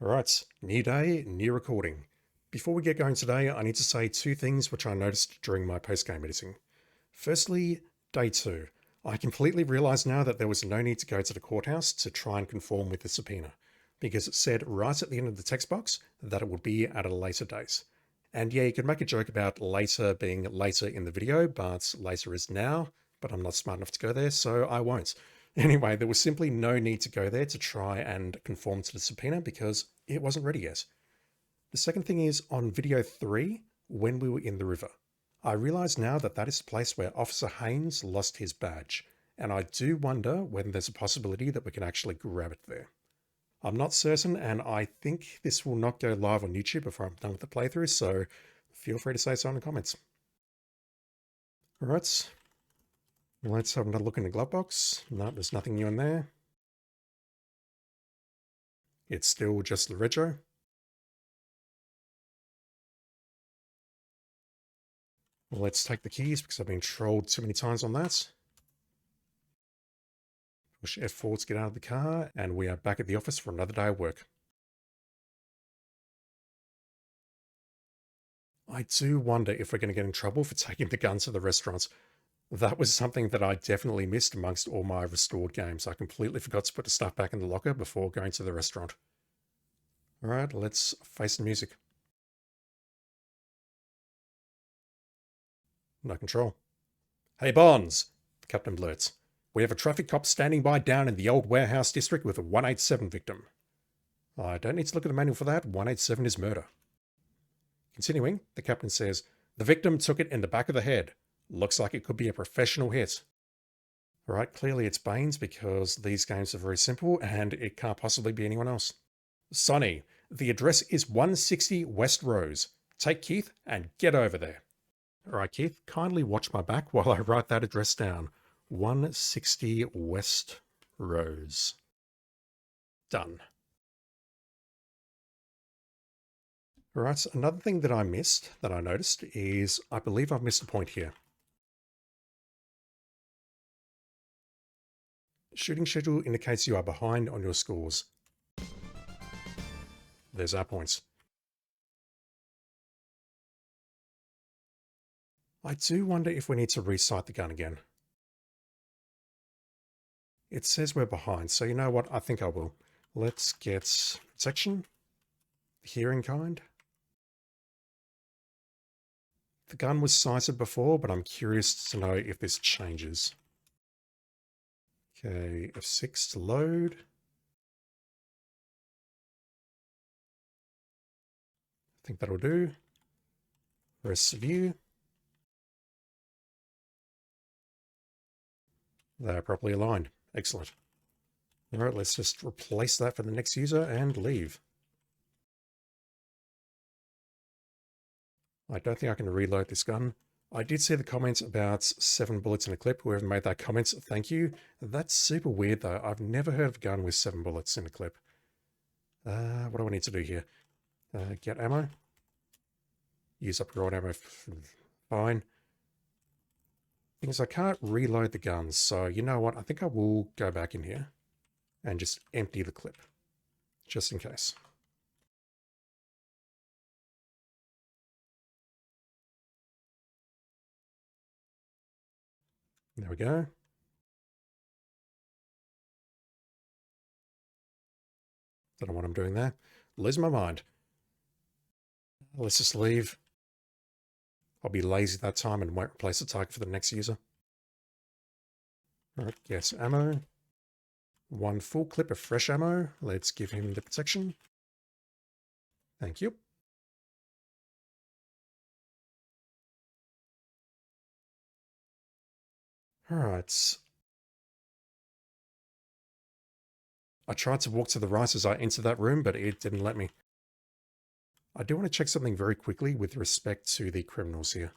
Alright, new day, new recording. Before we get going today, I need to say two things which I noticed during my post-game editing. Firstly, day 2. I completely realised now that there was no need to go to the courthouse to try and conform with the subpoena, because it said right at the end of the text box that it would be at a later date. And yeah, you could make a joke about later being later in the video, but later is now, but I'm not smart enough to go there, so I won't. Anyway, there was simply no need to go there to try and conform to the subpoena because it wasn't ready yet. The second thing is on video 3, when we were in the river. I realise now that that is the place where Officer Haynes lost his badge, and I do wonder whether there's a possibility that we can actually grab it there. I'm not certain, and I think this will not go live on YouTube before I'm done with the playthrough, so feel free to say so in the comments. Alright, let's have another look in the glove box. No, there's nothing new in there. It's still just the rego. Let's take the keys because I've been trolled too many times on that. Push F4 to get out of the car, and we are back at the office for another day of work. I do wonder if we're going to get in trouble for taking the gun to the restaurant. That was something that I definitely missed amongst all my restored games. I completely forgot to put the stuff back in the locker before going to the restaurant. Alright, let's face the music. No control. Hey Bonds, the captain blurts. We have a traffic cop standing by down in the old warehouse district with a 187 victim. I don't need to look at the manual for that. 187 is murder. Continuing, the captain says, the victim took it in the back of the head. Looks like it could be a professional hit. Alright, clearly it's Baines because these games are very simple and it can't possibly be anyone else. Sonny, the address is 160 West Rose. Take Keith and get over there. Alright, Keith, kindly watch my back while I write that address down. 160 West Rose. Done. Alright, another thing that I missed, that I noticed, is I believe I've missed a point here. Shooting schedule indicates you are behind on your scores. There's our points. I do wonder if we need to resight the gun again. It says we're behind, so you know what? I think I will. Let's get protection. Hearing kind. The gun was sighted before, but I'm curious to know if this changes. Okay, F6 to load. I think that'll do. Rest view. They're properly aligned. Excellent. All right, let's just replace that for the next user and leave. I don't think I can reload this gun. I did see the comments about 7 bullets in a clip. Whoever made that comment, thank you. That's super weird though. I've never heard of a gun with 7 bullets in a clip. What do I need to do here? Get ammo. Use up your old ammo. Fine. Thing is, I can't reload the guns, so you know what? I think I will go back in here and just empty the clip, just in case. There we go. Don't know what I'm doing there. Losing my mind. Let's just leave. I'll be lazy that time and won't replace the target for the next user. Alright, yes, ammo. 1 full clip of fresh ammo. Let's give him the protection. Thank you. Alright. I tried to walk to the right as I entered that room, but it didn't let me. I do want to check something very quickly with respect to the criminals here.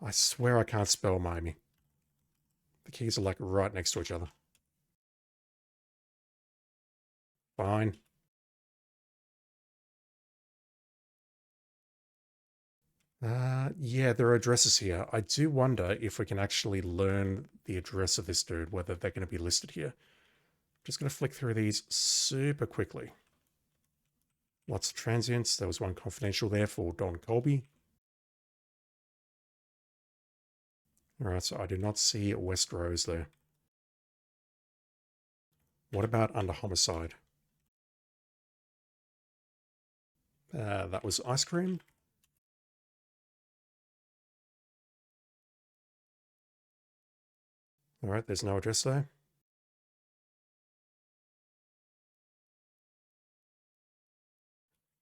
I swear I can't spell Miami. The keys are like right next to each other. Fine. Yeah, there are addresses here. I do wonder if we can actually learn the address of this dude, whether they're going to be listed here. Just going to flick through these super quickly. Lots of transients. There was one confidential there for Don Colby. All right, so I do not see West Rose there. What about under homicide? That was ice cream. All right, there's no address there.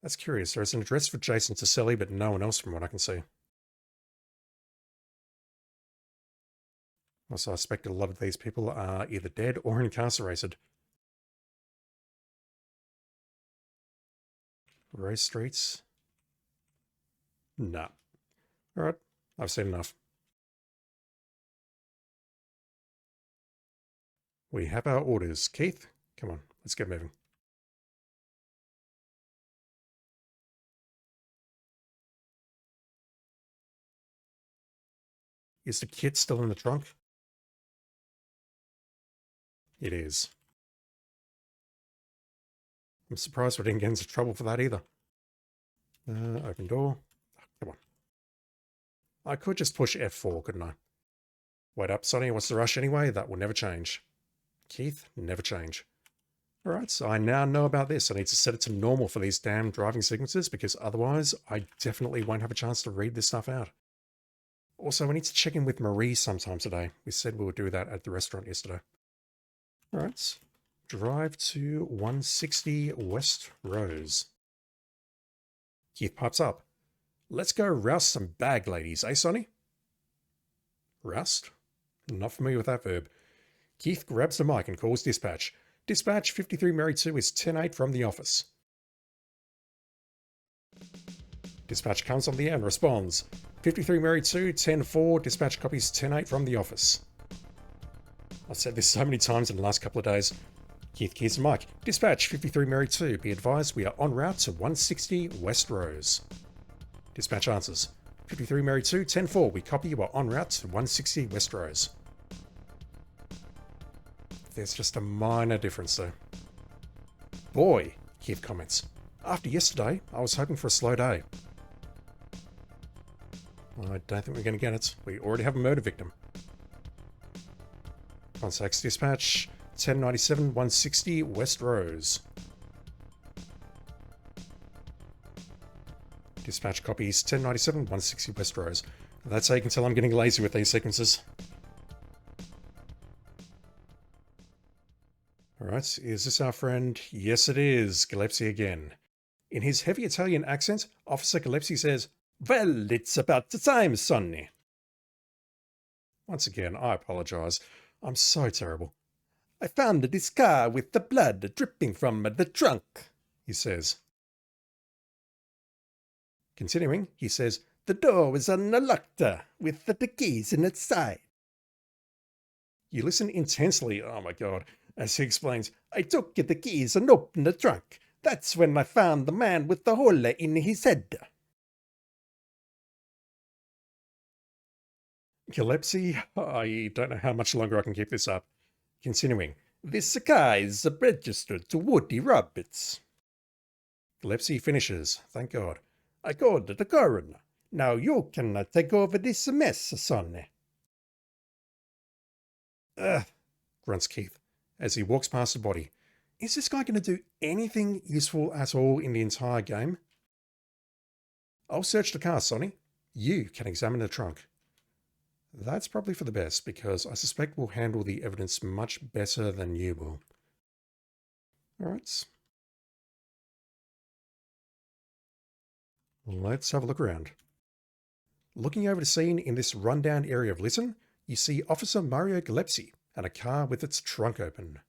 That's curious. There's an address for Jason Tiselli, but no one else from what I can see. Also, I suspect a lot of these people are either dead or incarcerated. Rose Streets? Nah. Alright, I've seen enough. We have our orders. Keith, come on, let's get moving. Is the kit still in the trunk? It is. I'm surprised we didn't get into trouble for that either. Open door. Come on. I could just push F4, couldn't I? Wait up, Sonny. What's the rush anyway? That will never change. Keith, never change. Alright, so I now know about this. I need to set it to normal for these damn driving sequences because otherwise I definitely won't have a chance to read this stuff out. Also, we need to check in with Marie sometime today. We said we would do that at the restaurant yesterday. Alright, drive to 160 West Rose. Keith pipes up. Let's go roust some bag ladies, eh, Sonny? Roust? Not familiar with that verb. Keith grabs the mic and calls dispatch. Dispatch, 53 Mary 2 is 10-8 from the office. Dispatch comes on the air and responds. 53 Mary 2, 10-4, dispatch copies 10-8 from the office. I've said this so many times in the last couple of days. Keith keys the mic. Dispatch, 53 Mary 2, be advised we are en route to 160 West Rose. Dispatch answers. 53 Mary 2, 10-4, we copy you are en route to 160 West Rose. There's just a minor difference though. Boy, Keith comments. After yesterday, I was hoping for a slow day. I don't think we're going to get it. We already have a murder victim. Contacts dispatch, 1097 160 West Rose. Dispatch copies 1097 160 West Rose. That's how you can tell I'm getting lazy with these sequences. Alright, is this our friend? Yes it is, Gillespie again. In his heavy Italian accent, Officer Gillespie says, Well, it's about the time, Sonny. Once again, I apologise. I'm so terrible. I found this car with the blood dripping from the trunk, he says. Continuing, he says, The door was unlocked with the keys inside. You listen intensely, oh my god, as he explains, I took the keys and opened the trunk. That's when I found the man with the hole in his head. Gillespie, I don't know how much longer I can keep this up. Continuing, this car is registered to Woody Roberts. Gillespie finishes, thank God. I called the coroner. Now you can take over this mess, Sonny. Ugh, grunts Keith, as he walks past the body. Is this guy going to do anything useful at all in the entire game? I'll search the car, Sonny. You can examine the trunk. That's probably for the best, because I suspect we'll handle the evidence much better than you will. Alright. Let's have a look around. Looking over the scene in this rundown area of Lytton, you see Officer Mario Gillespie and a car with its trunk open.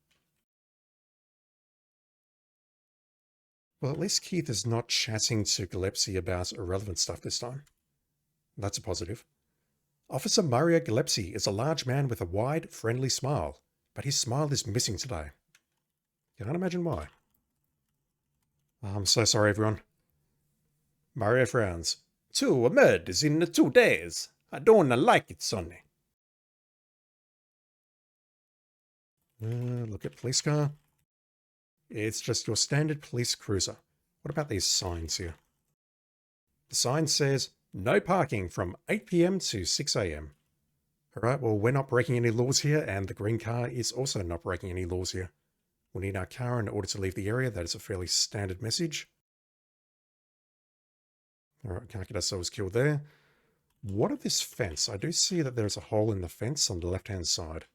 Well, at least Keith is not chatting to Gillespie about irrelevant stuff this time. That's a positive. Officer Mario Gillespie is a large man with a wide, friendly smile, but his smile is missing today. Can't imagine why. I'm so sorry, everyone. Mario frowns. Two murders in 2 days. I don't like it, Sonny. Look at police car. It's just your standard police cruiser. What about these signs here? The sign says, no parking from 8 p.m. to 6 a.m. Alright, well, we're not breaking any laws here, and the green car is also not breaking any laws here. We'll need our car in order to leave the area. That is a fairly standard message. Alright, can't get ourselves killed there. What of this fence? I do see that there's a hole in the fence on the left-hand side.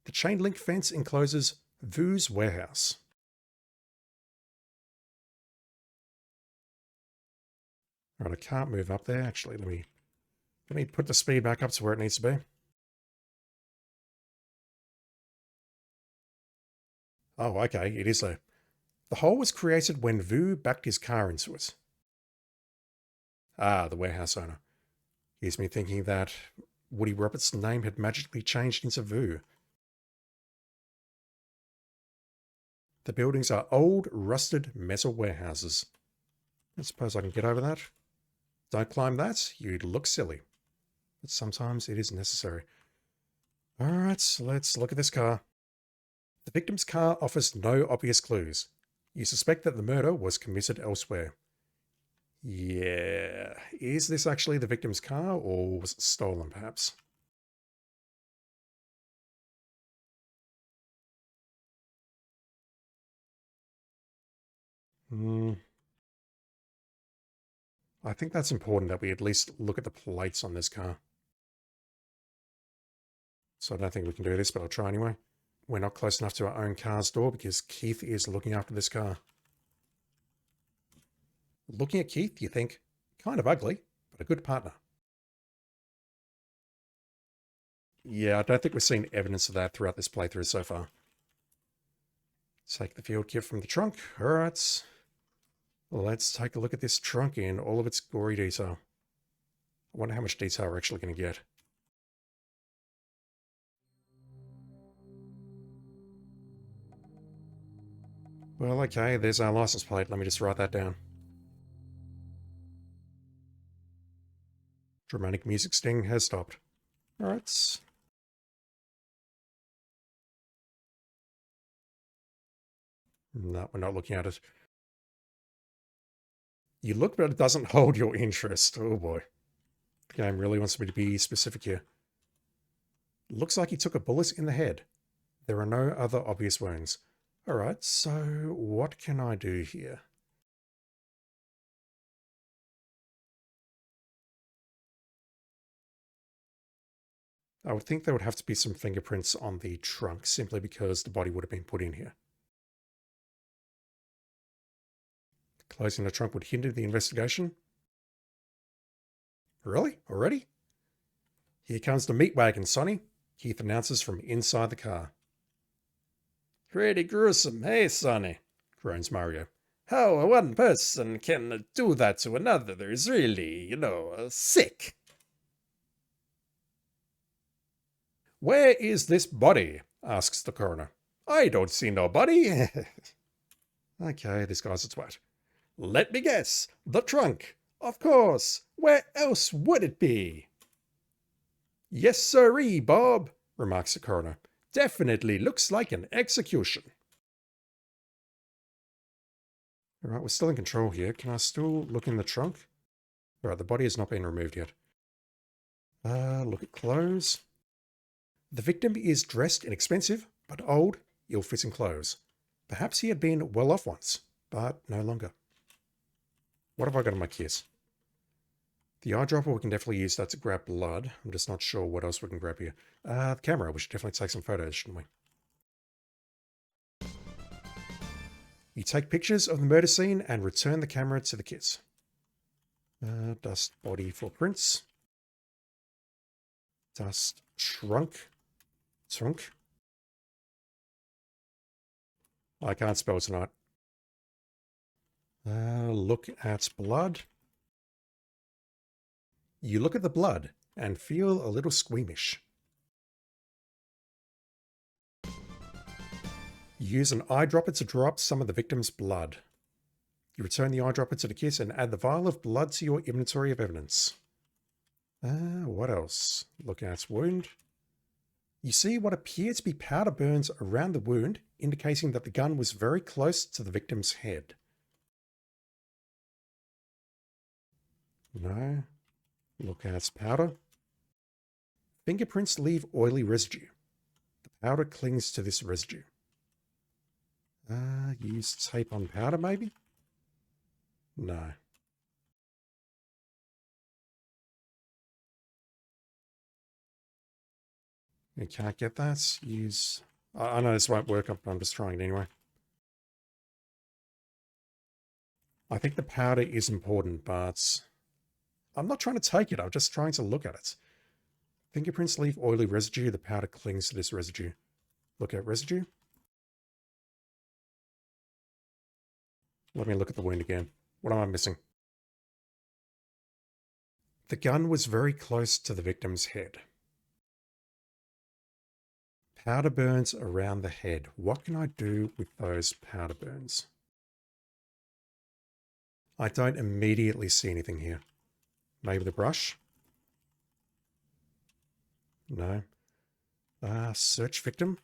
The chain link fence encloses Vu's warehouse. Alright, I can't move up there. Actually, let me put the speed back up to where it needs to be. Oh, okay, it is there. The hole was created when Vu backed his car into it. Ah, the warehouse owner. Here's me thinking that Woody Roberts' name had magically changed into Vu. The buildings are old, rusted metal warehouses. I suppose I can get over that. Don't climb that, you'd look silly. But sometimes it is necessary. Alright, let's look at this car. The victim's car offers no obvious clues. You suspect that the murder was committed elsewhere. Yeah, is this actually the victim's car, or was it stolen perhaps? I think that's important that we at least look at the plates on this car. So I don't think we can do this, but I'll try anyway. We're not close enough to our own car's door because Keith is looking after this car. Looking at Keith, you think, kind of ugly, but a good partner. Yeah, I don't think we've seen evidence of that throughout this playthrough so far. Take the field kit from the trunk. Alright. Let's take a look at this trunk in all of its gory detail. I wonder how much detail we're actually going to get. Well, okay, there's our license plate. Let me just write that down. Dramatic music sting has stopped. Alright. No, we're not looking at it. You look, but it doesn't hold your interest. Oh boy. The game really wants me to be specific here. Looks like he took a bullet in the head. There are no other obvious wounds. Alright, so what can I do here? I would think there would have to be some fingerprints on the trunk, simply because the body would have been put in here. Closing the trunk would hinder the investigation. Really? Already? Here comes the meat wagon, Sonny, Keith announces from inside the car. Pretty gruesome, hey, Sonny, groans Mario. How one person can do that to another is really, sick. Where is this body? Asks the coroner. I don't see no body. Okay, this guy's a twat. Let me guess. The trunk. Of course. Where else would it be? Yes, sirree, Bob, remarks the coroner. Definitely looks like an execution. Alright, we're still in control here. Can I still look in the trunk? Alright, the body has not been removed yet. Look at clothes. The victim is dressed in expensive, but old, ill-fitting clothes. Perhaps he had been well off once, but no longer. What have I got on my kiss? The eyedropper, we can definitely use that to grab blood. I'm just not sure what else we can grab here. The camera, we should definitely take some photos, shouldn't we? You take pictures of the murder scene and return the camera to the kits. Dust body footprints. Dust trunk. Trunk. I can't spell tonight. Look at blood. You look at the blood and feel a little squeamish. Use an eyedropper to drop some of the victim's blood. You return the eyedropper to the kit and add the vial of blood to your inventory of evidence. What else? Look at wound. You see what appear to be powder burns around the wound, indicating that the gun was very close to the victim's head. No. Look at powder. Fingerprints leave oily residue. The powder clings to this residue. Use tape on powder, maybe? No. You can't get that. Use... I know this won't work, I'm just trying it anyway. I think the powder is important, but I'm not trying to take it. I'm just trying to look at it. Fingerprints leave oily residue. The powder clings to this residue. Look at residue. Let me look at the wound again. What am I missing? The gun was very close to the victim's head. Powder burns around the head. What can I do with those powder burns? I don't immediately see anything here. Maybe the brush? No. Search victim.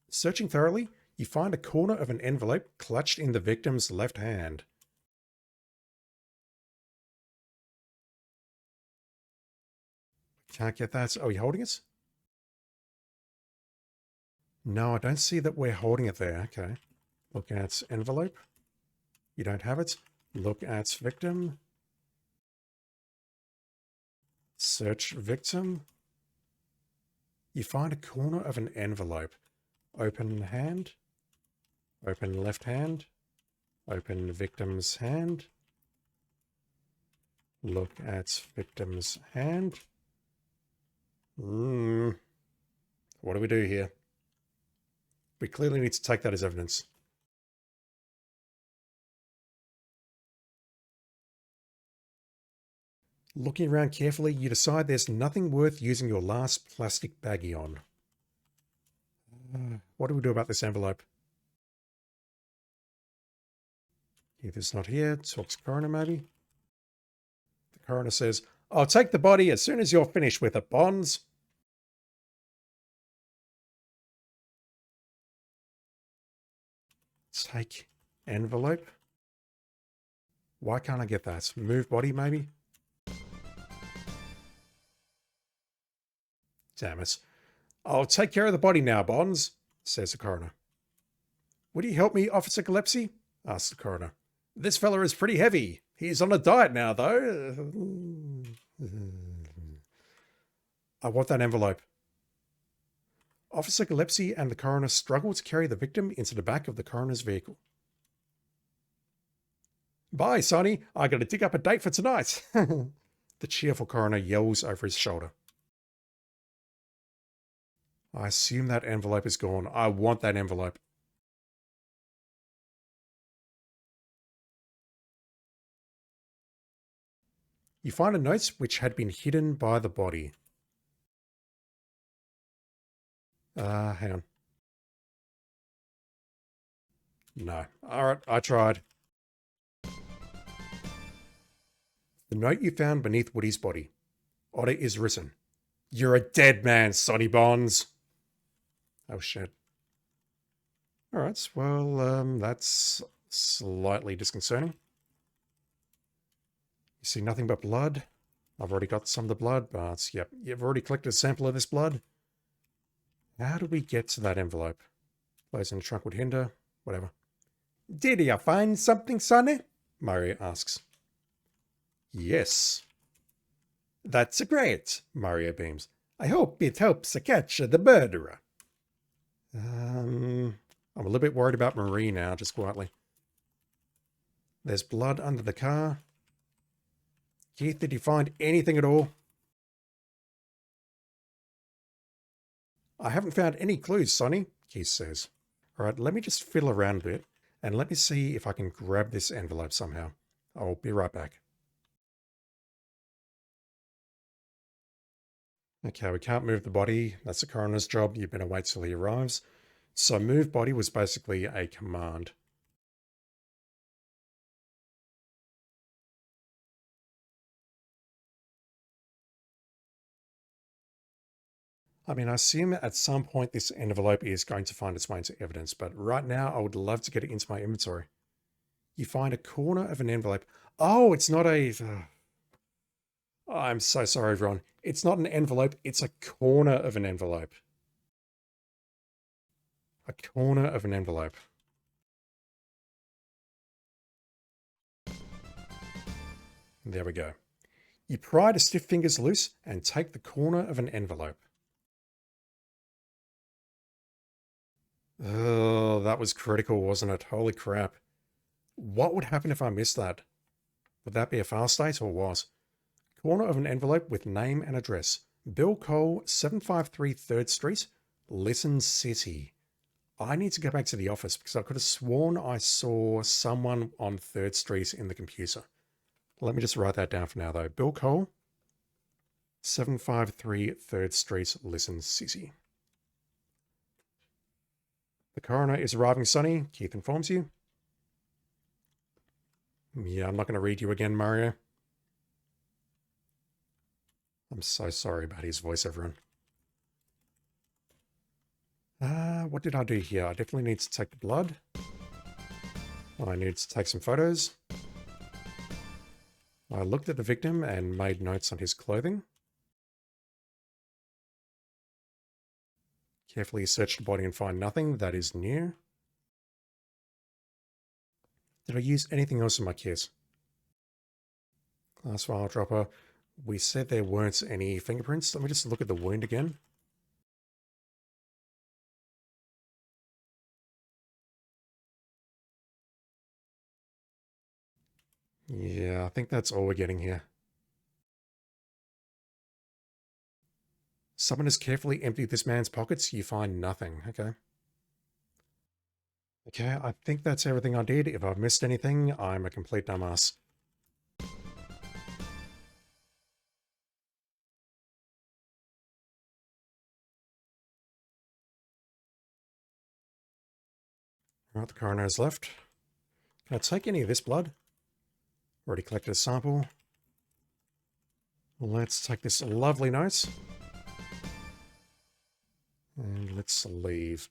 Searching thoroughly, you find a corner of an envelope clutched in the victim's left hand. Can't get that. Are we holding it? No, I don't see that we're holding it there. Okay. Look at envelope. You don't have it. Look at victim. Search victim. You find a corner of an envelope. Open hand. Open left hand. Open victim's hand. Look at victim's hand. What do we do here? We clearly need to take that as evidence. Looking around carefully, you decide there's nothing worth using your last plastic baggie on. What do we do about this envelope? If it's not here, talk to coroner maybe. The coroner says, "I'll take the body as soon as you're finished with it, Bonds." Take envelope. Why can't I get that? Move body maybe? Damn it. "I'll take care of the body now, Bonds," says the coroner. "Would you help me, Officer Gillespie?" asks the coroner. "This fella is pretty heavy. He's on a diet now, though." "I want that envelope." Officer Gillespie and the coroner struggle to carry the victim into the back of the coroner's vehicle. "Bye, Sonny. I gotta dig up a date for tonight." The cheerful coroner yells over his shoulder. I assume that envelope is gone. I want that envelope. You find a note which had been hidden by the body. Hang on. No. Alright, I tried. The note you found beneath Woody's body. On it is written, "You're a dead man, Sonny Bonds." Oh shit. Alright, well, that's slightly disconcerting. You see nothing but blood. I've already got some of the blood, but yep, you've already collected a sample of this blood. How do we get to that envelope? Closing the trunk would hinder. Whatever. "Did you find something, Sonny?" Mario asks. "Yes." "That's great," Mario beams. "I hope it helps to catch the murderer." I'm a little bit worried about Marie now, just quietly. There's blood under the car. Keith, did you find anything at all? "I haven't found any clues, Sonny," Keith says. Alright, let me just fiddle around a bit, and let me see if I can grab this envelope somehow. I'll be right back. Okay, we can't move the body. That's the coroner's job. You better wait till he arrives. So move body was basically a command. I mean, I assume at some point this envelope is going to find its way into evidence, but right now I would love to get it into my inventory. You find a corner of an envelope. Oh, it's not a... I'm so sorry, everyone. It's not an envelope, it's a corner of an envelope. A corner of an envelope. There we go. You pry the stiff fingers loose and take the corner of an envelope. Oh, that was critical, wasn't it? Holy crap. What would happen if I missed that? Would that be a fail state or what? Corner of an envelope with name and address. Bill Cole, 753 3rd Street, Lytton City. I need to go back to the office because I could have sworn I saw someone on 3rd Street in the computer. Let me just write that down for now though. Bill Cole, 753 3rd Street, Lytton City. The coroner is arriving, Sonny. Keith informs you. Yeah, I'm not going to read you again, Mario. I'm so sorry about his voice, everyone. What did I do here? I definitely need to take the blood. I need to take some photos. I looked at the victim and made notes on his clothing. Carefully search the body and find nothing. That is new. Did I use anything else in my kit? Glass file dropper. We said there weren't any fingerprints. Let me just look at the wound again. Yeah, I think that's all we're getting here. Someone has carefully emptied this man's pockets. You find nothing. Okay. Okay, I think that's everything I did. If I've missed anything, I'm a complete dumbass. Right, the coroner has left. Can I take any of this blood? Already collected a sample. Let's take this lovely note. And let's leave.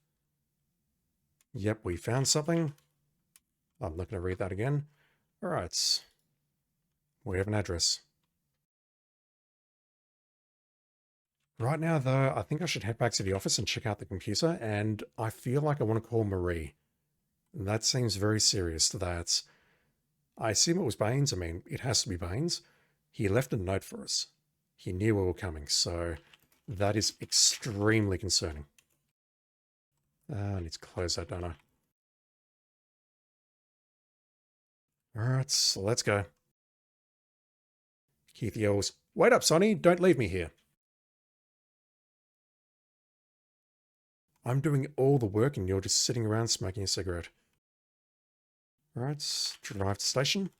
Yep, we found something. I'm not going to read that again. All right. We have an address. Right now, though, I think I should head back to the office and check out the computer, and I feel like I want to call Marie. That seems very serious, that I assume it was Baines. I mean, it has to be Baines. He left a note for us. He knew we were coming, so that is extremely concerning. I need to close that, don't I? Alright, so let's go. Keith yells, "Wait up, Sonny, don't leave me here." I'm doing all the work and you're just sitting around smoking a cigarette. Alright, drive to station.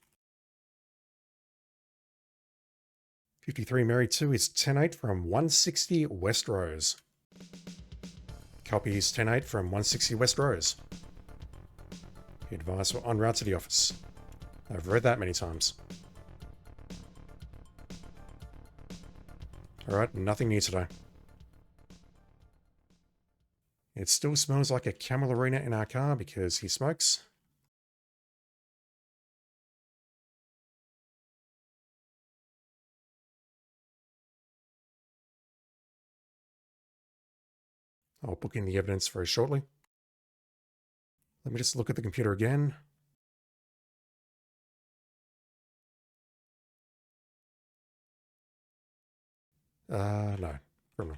53 Mary 2 is 10-8 from 160 West Rose. Copy is 10-8 from 160 West Rose. Advise we're en route to the office. I've read that many times. Alright, nothing new today. It still smells like a Camel Arena in our car because he smokes. I'll book in the evidence very shortly. Let me just look at the computer again. No. Criminal.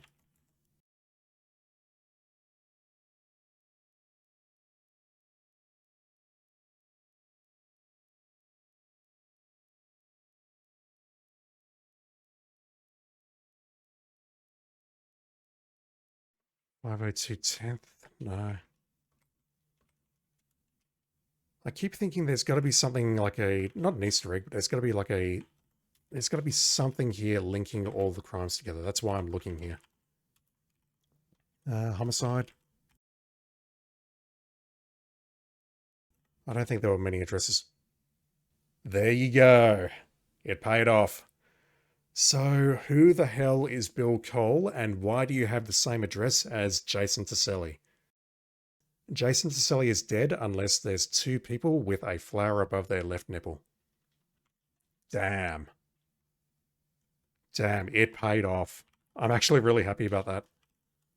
.502 10th? No. I keep thinking there's got to be something like a, not an Easter egg, but there's got to be like a, there's got to be something here linking all the crimes together. That's why I'm looking here. Homicide. I don't think there were many addresses. There you go. It paid off. So, who the hell is Bill Cole and why do you have the same address as Jason Taselli? Jason Taselli is dead unless there's two people with a flower above their left nipple. Damn. Damn, it paid off. I'm actually really happy about that.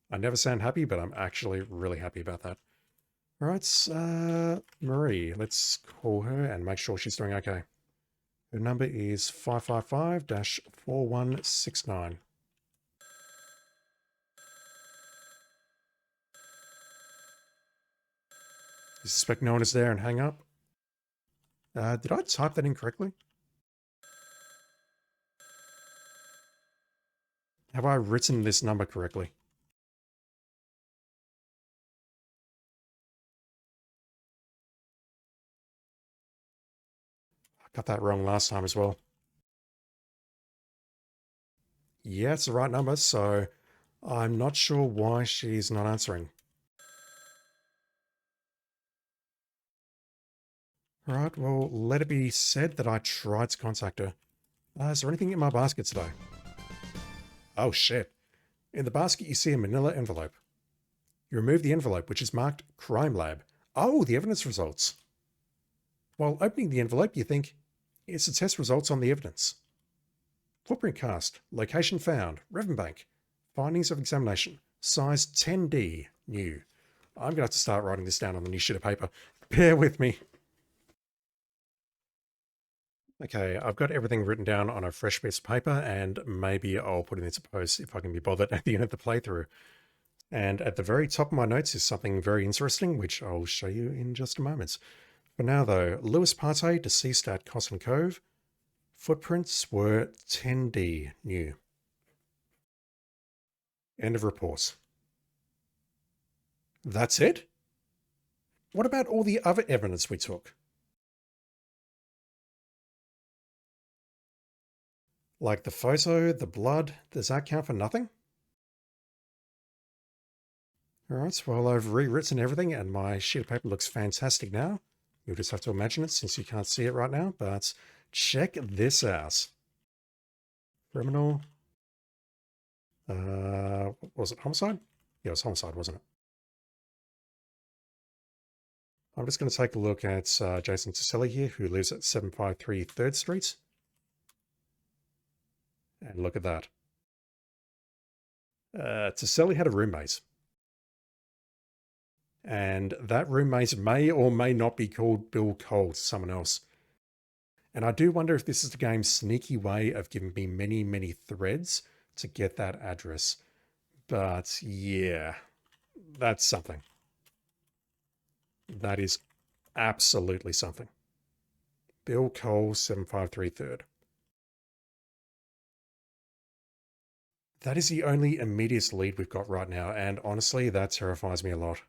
I never sound happy, but I'm actually really happy about that. All right, Marie, let's call her and make sure she's doing okay. Her number is 555-4169. You suspect no one is there and hang up? Did I type that incorrectly? Have I written this number correctly? I got that wrong last time as well. Yeah, it's the right number, so I'm not sure why she's not answering. All right, well, let it be said that I tried to contact her. Is there anything in my basket today? Oh, shit. In the basket, you see a manila envelope. You remove the envelope, which is marked Crime Lab. Oh, the evidence results. While opening the envelope, you think, it's the test results on the evidence. Footprint cast, location found, Revenbank, findings of examination, size 10D, new. I'm going to have to start writing this down on the new sheet of paper. Bear with me. Okay, I've got everything written down on a fresh piece of paper, and maybe I'll put it into post if I can be bothered at the end of the playthrough. And at the very top of my notes is something very interesting, which I'll show you in just a moment. For now, though, Lewis Partey, deceased at Cosson Cove. Footprints were 10D, new. End of report. That's it? What about all the other evidence we took? Like the photo, the blood, does that count for nothing? Alright, well, I've rewritten everything and my sheet of paper looks fantastic now. You'll just have to imagine it since you can't see it right now, but check this out. Criminal. Was it homicide? Yeah, it was homicide, wasn't it? I'm just going to take a look at Jason Taselli here, who lives at 753 3rd Street. And look at that. Taselli had a roommate. And that roommate may or may not be called Bill Cole to someone else. And I do wonder if this is the game's sneaky way of giving me many, many threads to get that address. But yeah, that's something. That is absolutely something. Bill Cole, 753 3rd. That is the only immediate lead we've got right now, and honestly, that terrifies me a lot.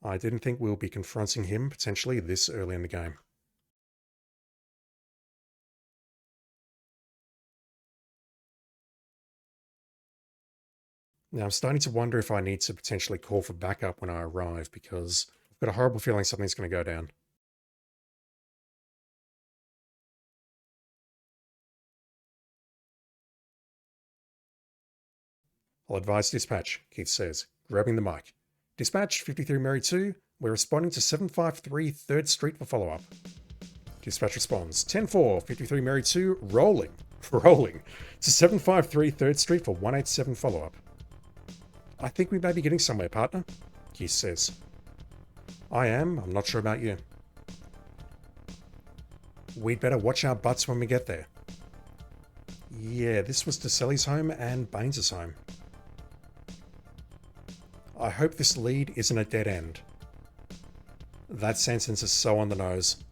I didn't think we'll be confronting him potentially this early in the game. Now, I'm starting to wonder if I need to potentially call for backup when I arrive, because I've got a horrible feeling something's going to go down. I'll advise dispatch, Keith says, grabbing the mic. Dispatch, 53 Mary 2, we're responding to 753 3rd Street for follow-up. Dispatch responds, 10-4, 53 Mary 2, rolling to 753 3rd Street for 187 follow-up. I think we may be getting somewhere, partner, Keith says. I'm not sure about you. We'd better watch our butts when we get there. Yeah, this was Taselli's home and Baines' home. I hope this lead isn't a dead end. That sentence is so on the nose.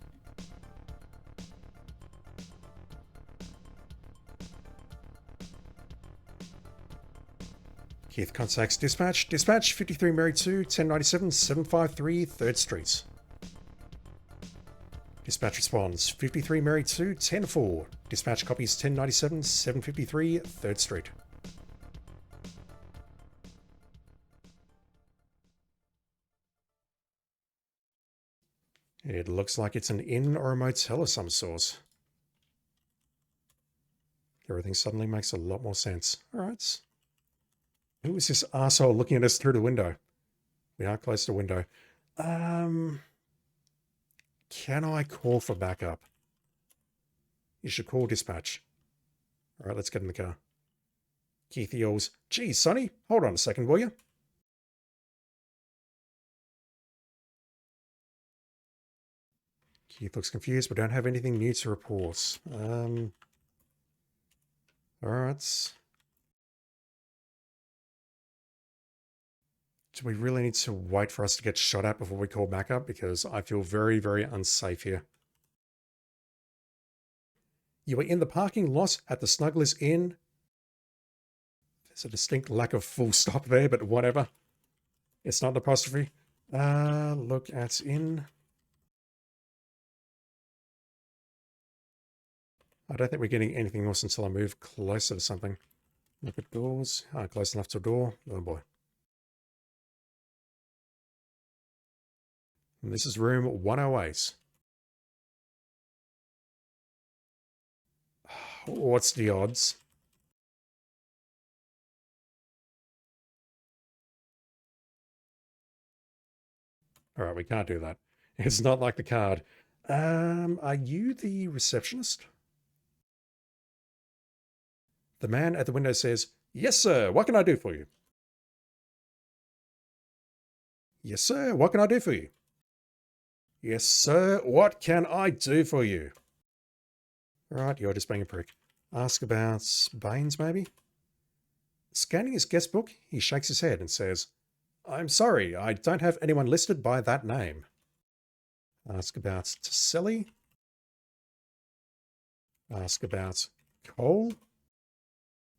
Keith contacts dispatch. Dispatch, 53 Mary 2, 1097, 753 3rd Street. Dispatch responds, 53 Mary 2, 10-4. Dispatch copies 1097, 753 3rd Street. It looks like it's an inn or a motel of some sort. Everything suddenly makes a lot more sense. All right. Who is this asshole looking at us through the window? We are close to the window. Can I call for backup? You should call dispatch. All right, let's get in the car. Keith yells, "Geez, Sonny, hold on a second, will you?" Keith looks confused. We don't have anything new to report. All right. Do we really need to wait for us to get shot at before we call backup? Because I feel very, very unsafe here. You are in the parking lot at the Snugglers Inn. There's a distinct lack of full stop there, but whatever. It's not an apostrophe. Look at inn. I don't think we're getting anything else until I move closer to something. Look at doors. Close enough to a door. Oh boy. And this is room 108. What's the odds? All right, we can't do that. It's not like the card. Are you the receptionist? The man at the window says, "Yes, sir. What can I do for you?" "Yes, sir. What can I do for you?" "Yes, sir. What can I do for you?" Right, you're just being a prick. Ask about Baines, maybe? Scanning his guest book, he shakes his head and says, "I'm sorry, I don't have anyone listed by that name." Ask about Taselli. Ask about Cole.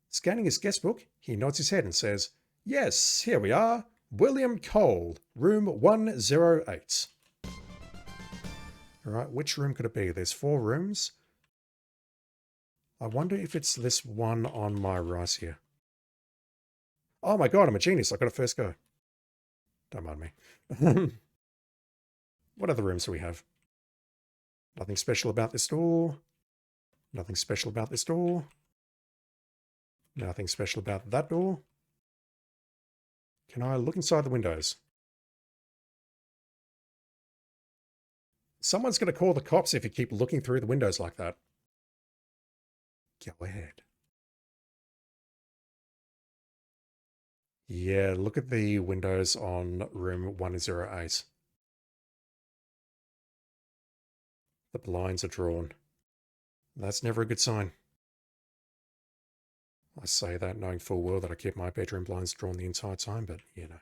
Scanning his guest book, he nods his head and says, "Yes, here we are. William Cole, room 108. All right, which room could it be? There's 4 rooms. I wonder if it's this one on my right here. Oh my god, I'm a genius. I got a first go. Don't mind me. What other rooms do we have? Nothing special about this door. Nothing special about this door. Nothing special about that door. Can I look inside the windows? Someone's going to call the cops if you keep looking through the windows like that. Go ahead. Yeah, look at the windows on room 108. The blinds are drawn. That's never a good sign. I say that knowing full well that I keep my bedroom blinds drawn the entire time, but you know.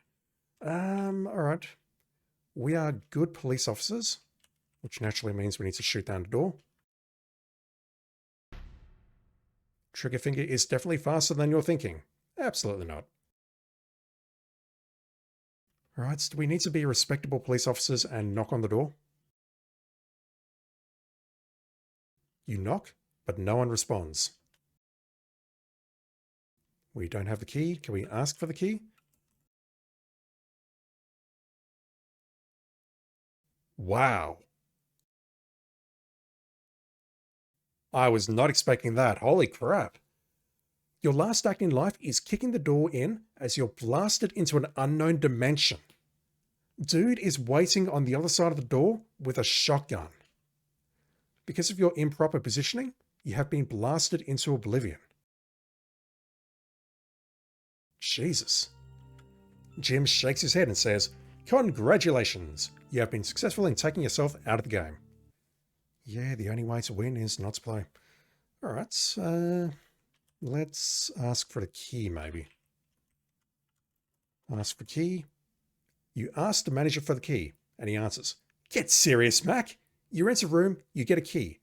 All right. We are good police officers, which naturally means we need to shoot down the door. Trigger finger is definitely faster than you're thinking. Absolutely not. All right, so do we need to be respectable police officers and knock on the door? You knock, but no one responds. We don't have the key. Can we ask for the key? Wow. I was not expecting that. Holy crap. Your last act in life is kicking the door in as you're blasted into an unknown dimension. Dude is waiting on the other side of the door with a shotgun. Because of your improper positioning, you have been blasted into oblivion. Jesus. Jim shakes his head and says, "Congratulations, you have been successful in taking yourself out of the game." Yeah, the only way to win is not to play. All right, let's ask for the key, maybe. Ask for key. You ask the manager for the key, and he answers, "Get serious, Mac. You rent a room, you get a key.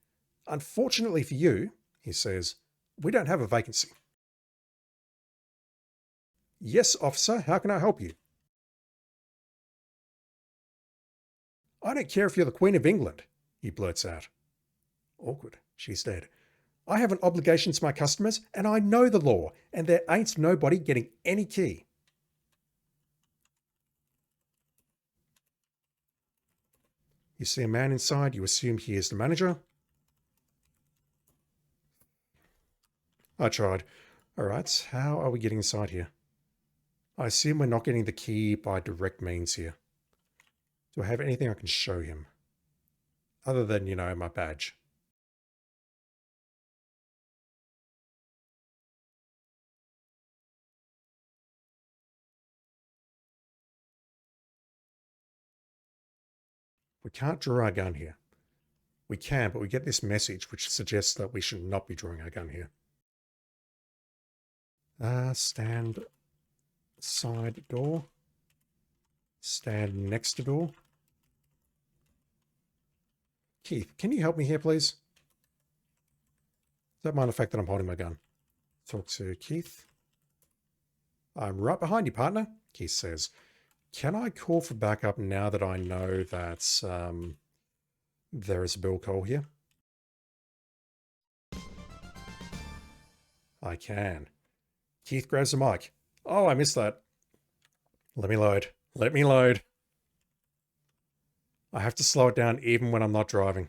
Unfortunately for you," he says, "we don't have a vacancy." "Yes, officer, how can I help you?" "I don't care if you're the Queen of England," he blurts out. Awkward. She's dead. "I have an obligation to my customers, and I know the law, and there ain't nobody getting any key." You see a man inside, you assume he is the manager. I tried. Alright, how are we getting inside here? I assume we're not getting the key by direct means here. Do I have anything I can show him? Other than, my badge. We can't draw our gun here. We can, but we get this message which suggests that we should not be drawing our gun here. Stand side door. Stand next to door. Keith, can you help me here, please? Don't mind the fact that I'm holding my gun. Talk to Keith. I'm right behind you, partner, Keith says. Can I call for backup now that I know that there is a bill call here? I can. Keith grabs the mic. Oh, I missed that. Let me load. Let me load. I have to slow it down even when I'm not driving.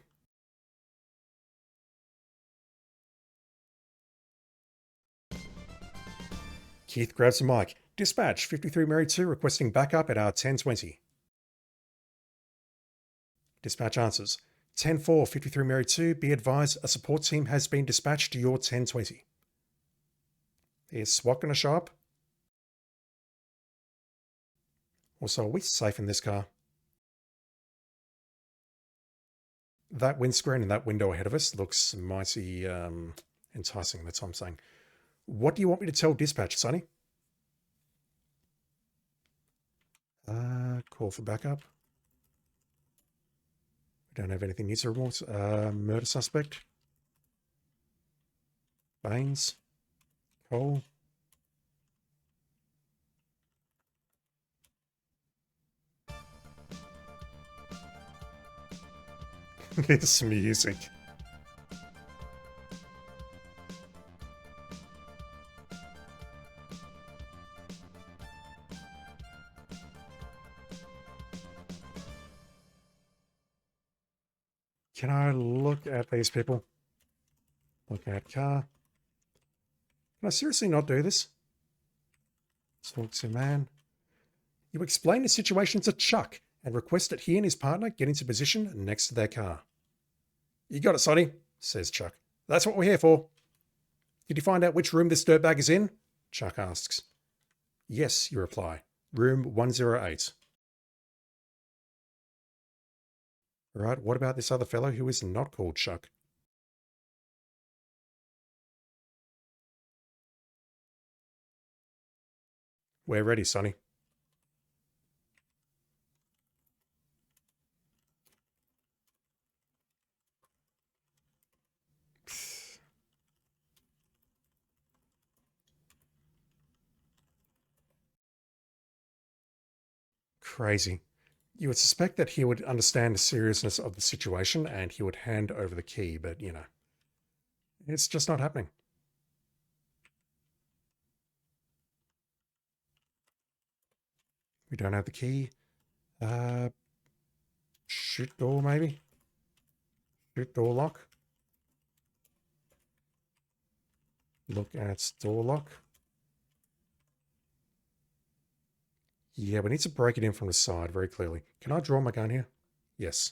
Keith grabs the mic. Dispatch 53 Mary 2 requesting backup at our 1020. Dispatch answers. 10-4, 53 Mary 2, be advised a support team has been dispatched to your 1020. Is SWAT going to show up? Also, are we safe in this car? That windscreen and that window ahead of us looks mighty enticing, that's what I'm saying. What do you want me to tell dispatch, Sonny? Call for backup. We don't have anything new to report. Murder suspect. Baines. Cole. This music. Can I look at these people? Look at car. Can I seriously not do this? Talk to man. You explain the situation to Chuck and request that he and his partner get into position next to their car. You got it, Sonny, says Chuck. That's what we're here for. Did you find out which room this dirtbag is in? Chuck asks. Yes, you reply. Room 108. Right, what about this other fellow who is not called Chuck? We're ready, Sonny. Crazy. You would suspect that he would understand the seriousness of the situation and he would hand over the key, but, it's just not happening. We don't have the key. Shoot door, maybe? Shoot door lock. Look at door lock. Yeah, we need to break it in from the side very clearly. Can I draw my gun here? Yes.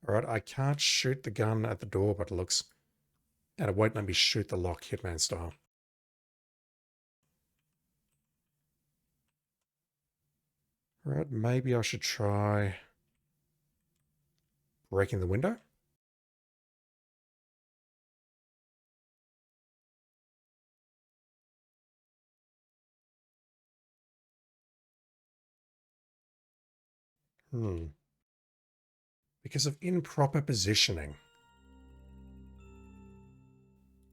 Alright, I can't shoot the gun at the door, but it looks... And it won't let me shoot the lock Hitman style. Alright, maybe I should try... breaking the window? Because of improper positioning.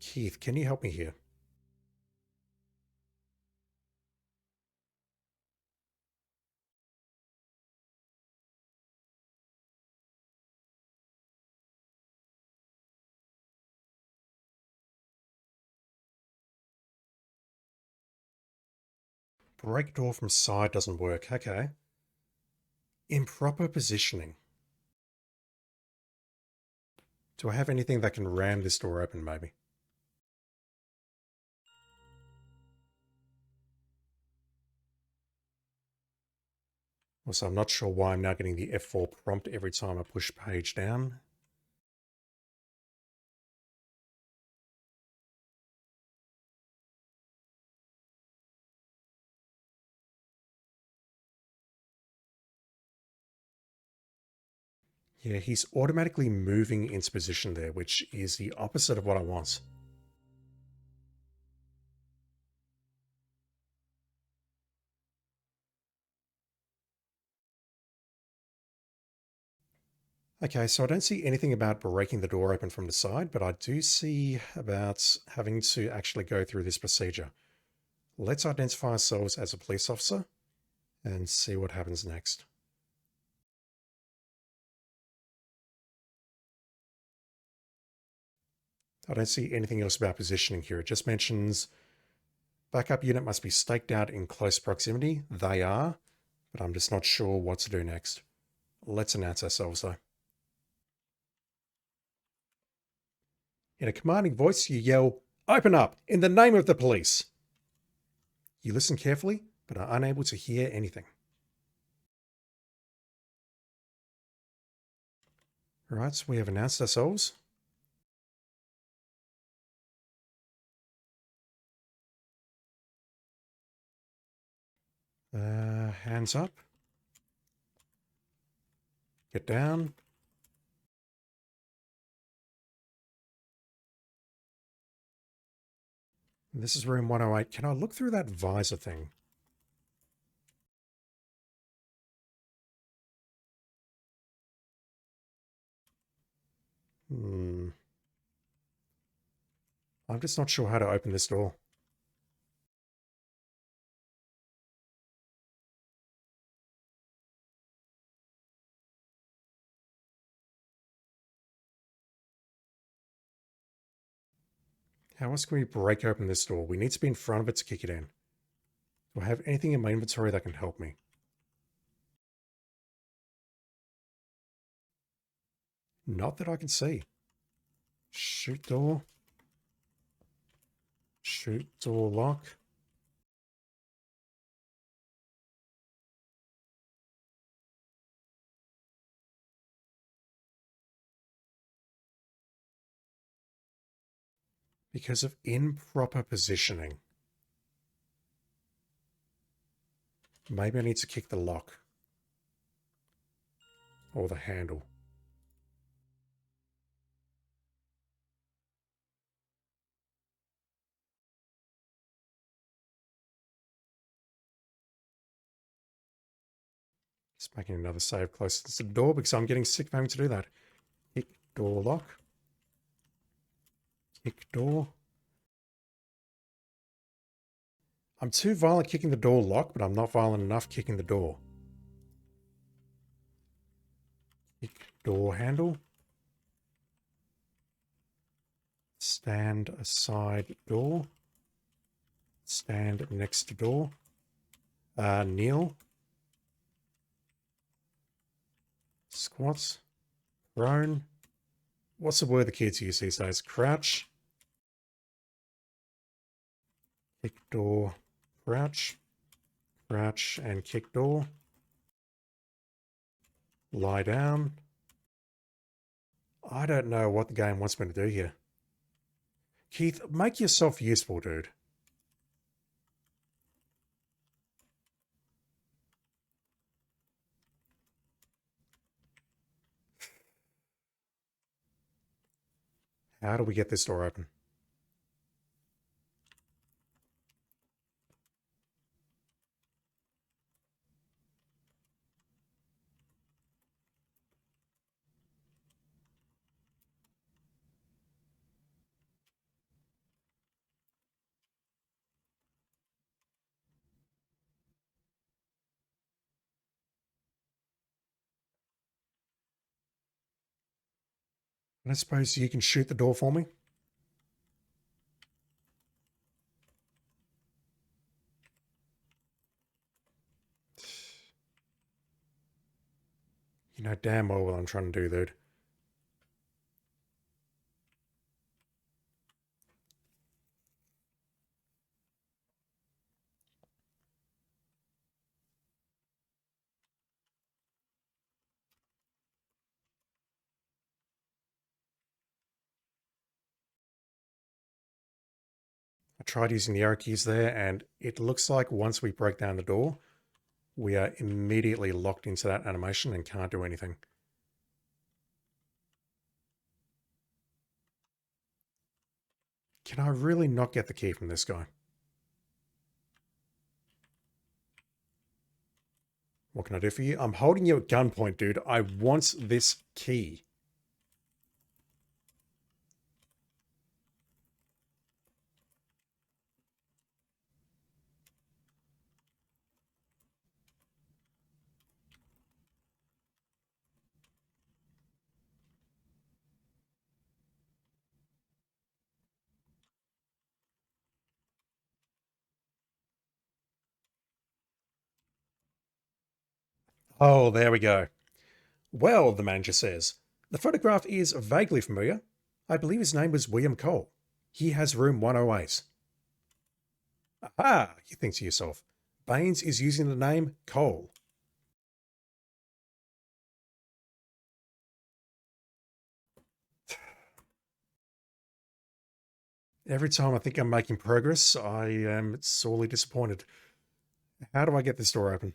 Keith, can you help me here? Break door from side doesn't work. Okay. Improper positioning. Do I have anything that can ram this door open, maybe? Also, I'm not sure why I'm now getting the F4 prompt every time I push page down. Yeah, he's automatically moving into position there, which is the opposite of what I want. Okay, so I don't see anything about breaking the door open from the side, but I do see about having to actually go through this procedure. Let's identify ourselves as a police officer and see what happens next. I don't see anything else about positioning here. It just mentions backup unit must be staked out in close proximity. They are, but I'm just not sure what to do next. Let's announce ourselves though. In a commanding voice, you yell, "Open up, in the name of the police!" You listen carefully, but are unable to hear anything. Right, so we have announced ourselves. Hands up. Get down. This is room 108. Can I look through that visor thing? I'm just not sure how to open this door. How else can we break open this door? We need to be in front of it to kick it in. Do I have anything in my inventory that can help me? Not that I can see. Shoot door. Shoot door lock. Because of improper positioning. Maybe I need to kick the lock. Or the handle. Just making another save closer to the door because I'm getting sick of having to do that. Kick door lock. Kick door. I'm too violent kicking the door lock, but I'm not violent enough kicking the door. Kick door handle. Stand aside door. Stand next to door. Kneel. Squats. Prone. What's the word the kids use these days? Crouch. Kick door. Crouch. Crouch and kick door. Lie down. I don't know what the game wants me to do here. Keith, make yourself useful, dude. How do we get this door open? And I suppose you can shoot the door for me? You know damn well what I'm trying to do, dude. I tried using the arrow keys there, and it looks like once we break down the door, we are immediately locked into that animation and can't do anything. Can I really not get the key from this guy? What can I do for you? I'm holding you at gunpoint, dude. I want this key. Oh, there we go. Well, the manager says, the photograph is vaguely familiar. I believe his name was William Cole. He has room 108. Aha, you think to yourself. Baines is using the name Cole. Every time I think I'm making progress, I am sorely disappointed. How do I get this door open?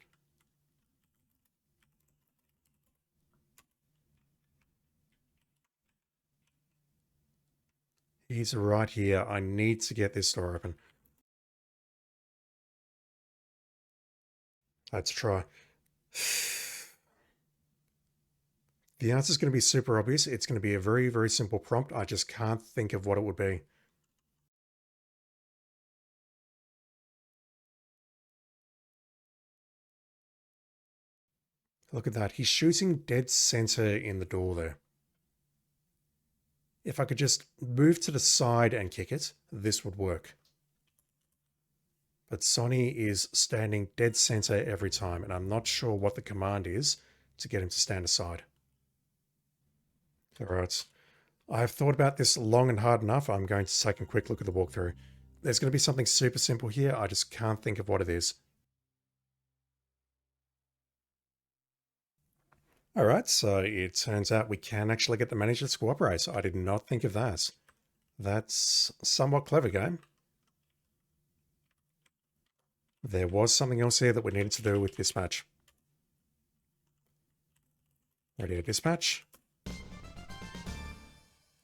He's right here. I need to get this door open. Let's try. The answer is going to be super obvious. It's going to be a very, very simple prompt. I just can't think of what it would be. Look at that. He's shooting dead center in the door there. If I could just move to the side and kick it, this would work. But Sonny is standing dead center every time, and I'm not sure what the command is to get him to stand aside. All right. I've thought about this long and hard enough. I'm going to take a quick look at the walkthrough. There's going to be something super simple here. I just can't think of what it is. All right, so it turns out we can actually get the manager to cooperate. I did not think of that. That's somewhat clever, game. There was something else here that we needed to do with dispatch. Radio dispatch.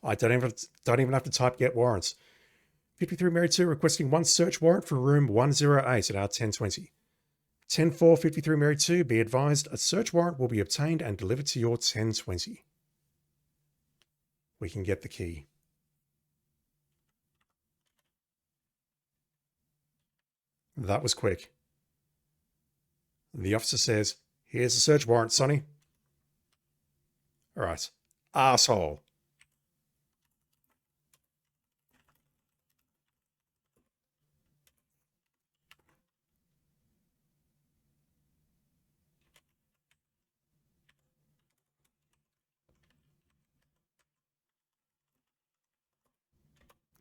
I don't even have to type get warrants. 53 Mary 2 requesting one search warrant for room 108 at our 1020. 10-4 53 Mary 2, be advised a search warrant will be obtained and delivered to your 1020. We can get the key. That was quick. The officer says, here's the search warrant, Sonny. All right. Asshole.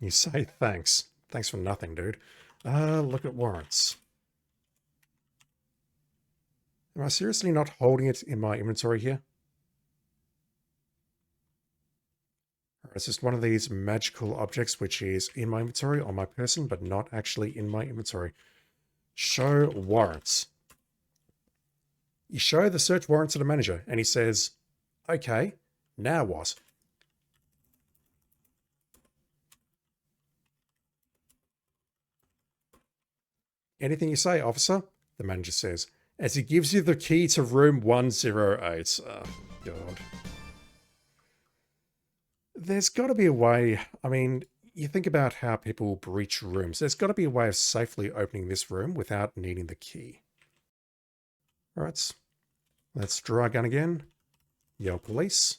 You say thanks. Thanks for nothing, dude. Look at warrants. Am I seriously not holding it in my inventory here? It's just one of these magical objects which is in my inventory on my person, but not actually in my inventory. Show warrants. You show the search warrant to the manager, and he says, okay, now what? Anything you say, officer, the manager says, as he gives you the key to room 108. Oh, God. There's got to be a way. I mean, you think about how people breach rooms. There's got to be a way of safely opening this room without needing the key. All right, let's draw a gun again. Yell police.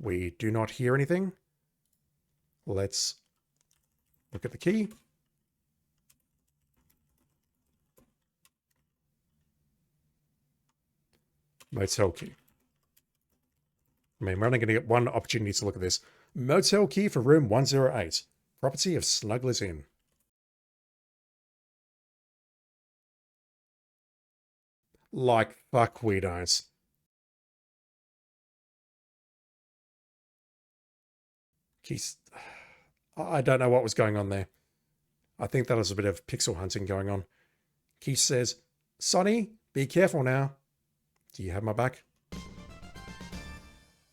We do not hear anything. Let's look at the key. Motel key. I mean, we're only going to get one opportunity to look at this. Motel key for room 108. Property of Snugglers Inn. Like, fuck, we don't. Keys. I don't know what was going on there. I think that was a bit of pixel hunting going on. Keith says, Sonny, be careful now. Do you have my back?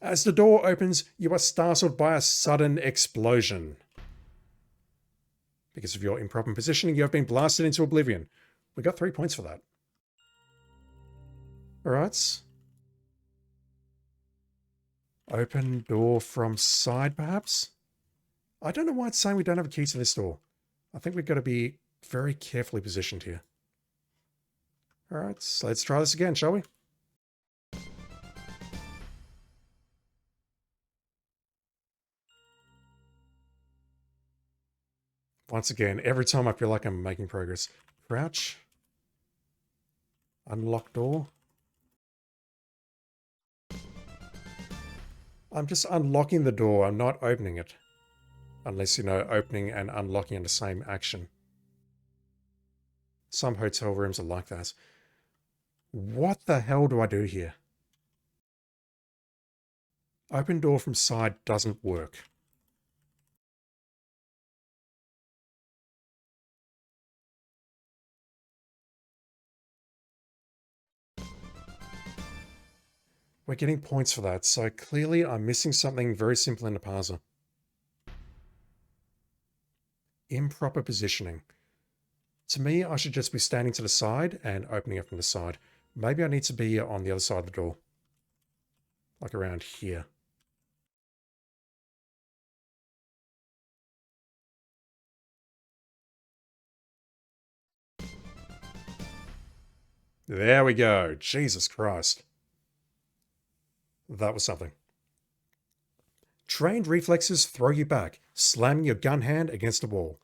As the door opens, you are startled by a sudden explosion. Because of your improper positioning, you have been blasted into oblivion. We got 3 points for that. Alright. Open door from side, perhaps? I don't know why it's saying we don't have a key to this door. I think we've got to be very carefully positioned here. Alright, so let's try this again, shall we? Once again, every time I feel like I'm making progress. Crouch. Unlock door. I'm just unlocking the door, I'm not opening it. Unless, opening and unlocking in the same action. Some hotel rooms are like that. What the hell do I do here? Open door from side doesn't work. We're getting points for that, so clearly I'm missing something very simple in the parser. Improper positioning. To me, I should just be standing to the side and opening it from the side. Maybe I need to be on the other side of the door. Like around here. There we go. Jesus Christ. That was something. Trained reflexes throw you back, slamming your gun hand against a wall.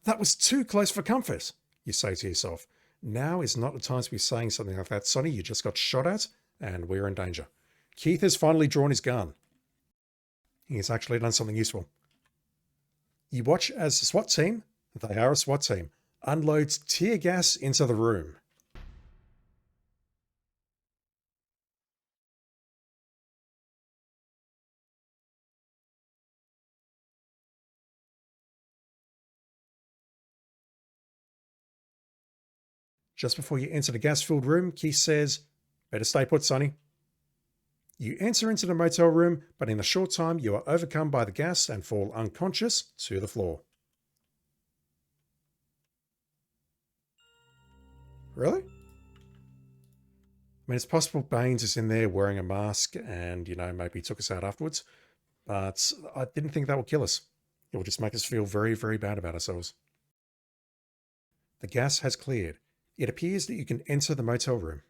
That was too close for comfort, you say to yourself. Now is not the time to be saying something like that, Sonny. You just got shot at, and we're in danger. Keith has finally drawn his gun. He has actually done something useful. You watch as the SWAT team, they are a SWAT team, unloads tear gas into the room. Just before you enter the gas-filled room, Keith says, better stay put, Sonny. You enter into the motel room, but in a short time you are overcome by the gas and fall unconscious to the floor. Really? I mean, it's possible Baines is in there wearing a mask and, maybe took us out afterwards, but I didn't think that would kill us. It will just make us feel very, very bad about ourselves. The gas has cleared. It appears that you can enter the motel room.